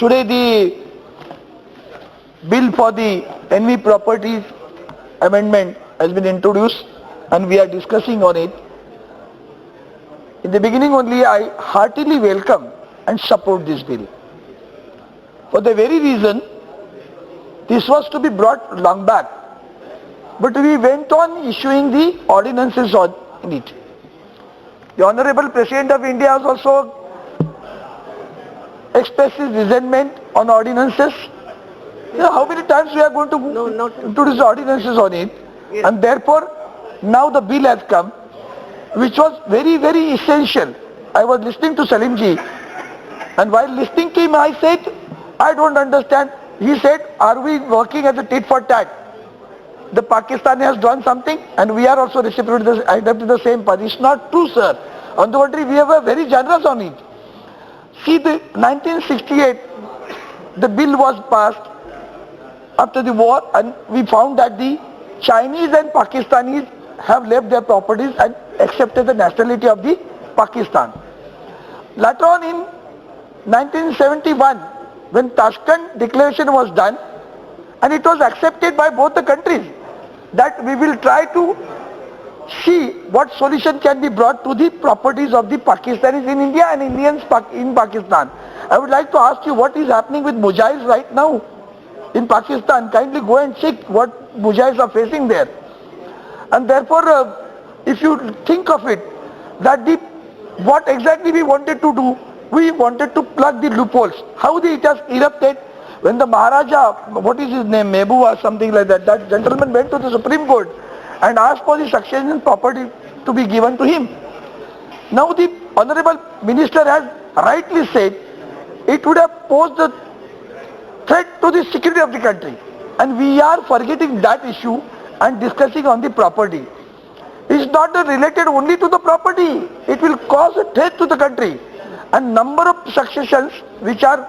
Today the bill for the enemy properties amendment has been introduced and we are discussing on it. In the beginning only I heartily welcome and support this bill. For the very reason this was to be brought long back, but we went on issuing the ordinances on it. The Honorable President of India has also expressed his resentment on ordinances. You know how many times we are going to introduce ordinances on it, yes. And therefore now the bill has come, which was very essential. I was listening to Salimji, and while listening to him I said, I don't understand. He said, are we working as a tit for tat? The Pakistani has done something and we are also reciprocating the same path. It's not true, sir. On the contrary, we are very generous on it. See, the 1968, the bill was passed after the war, and we found that the Chinese and Pakistanis have left their properties and accepted the nationality of the Pakistan. Later on in 1971, when Tashkent Declaration was done, and it was accepted by both the countries, that we will try to see what solution can be brought to the properties of the Pakistanis in India and Indians in Pakistan. I would like to ask you what is happening with Mujahids right now in Pakistan. Kindly go and check what Mujahids are facing there. And therefore, if you think of it, that what exactly we wanted to do, we wanted to plug the loopholes. How it has erupted when the Maharaja, what is his name, Mehbooba, something like that, that gentleman went to the Supreme Court and asked for the succession property to be given to him. Now the Honorable Minister has rightly said it would have posed a threat to the security of the country, and we are forgetting that issue and discussing on the property. It's not related only to the property, it will cause a threat to the country. And number of successions which are,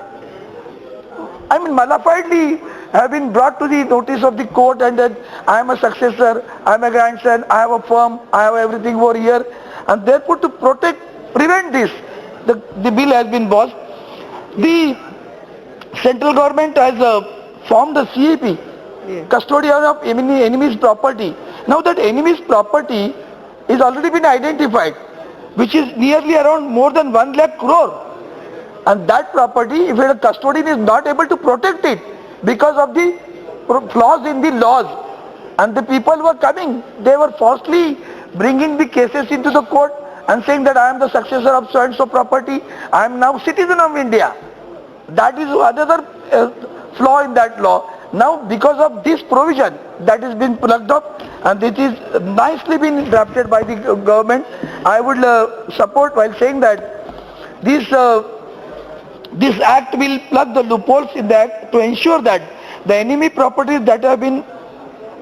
malafidly have been brought to the notice of the court, and that I am a successor, I am a grandson, I have a firm, I have everything over here, and therefore to prevent this, the bill has been passed. The central government has formed the CAP, yeah, custodian of enemy's property. Now that enemy's property is already been identified, which is nearly around more than 1 lakh crore. And that property, if a custodian is not able to protect it because of the flaws in the laws, and the people were coming, they were falsely bringing the cases into the court and saying that I am the successor of so and so property, I am now citizen of India. That is another flaw in that law. Now because of this provision that has been plugged up, and it is nicely been drafted by the government, I would support while saying that this act will plug the loopholes in the act to ensure that the enemy properties that have been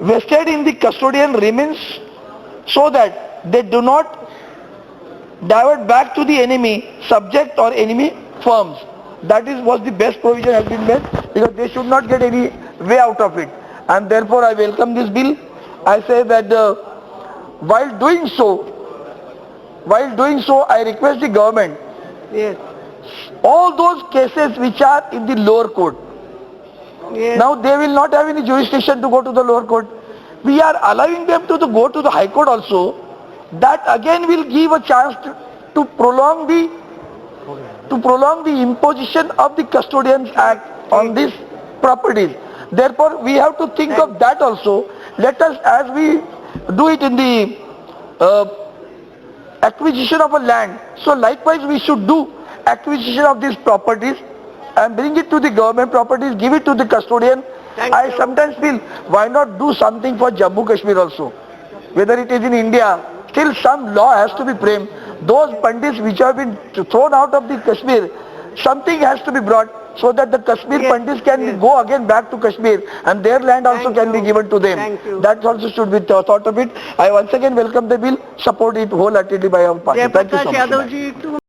vested in the custodian remains, so that they do not divert back to the enemy subject or enemy firms. That was the best provision has been made, because they should not get any way out of it. And therefore I welcome this bill. I say that while doing so I request the government, yes, all those cases which are in the lower court, yes, now they will not have any jurisdiction to go to the lower court. We are allowing them to go to the high court also. That again will give a chance to prolong the imposition of the Custodians Act on these properties. Therefore we have to think of that also. Let us, as we do it in the acquisition of a land, so likewise we should do acquisition of these properties and bring it to the government properties, give it to the custodian. I sometimes feel, why not do something for Jammu Kashmir also? Whether it is in India, still some law has to be framed. Those pandits which have been thrown out of the Kashmir, something has to be brought, so that the Kashmir pandits can go again back to Kashmir, and their land also can be given to them. That also should be thought of it. I once again welcome the bill, support it wholeheartedly by our party. Thank you so much.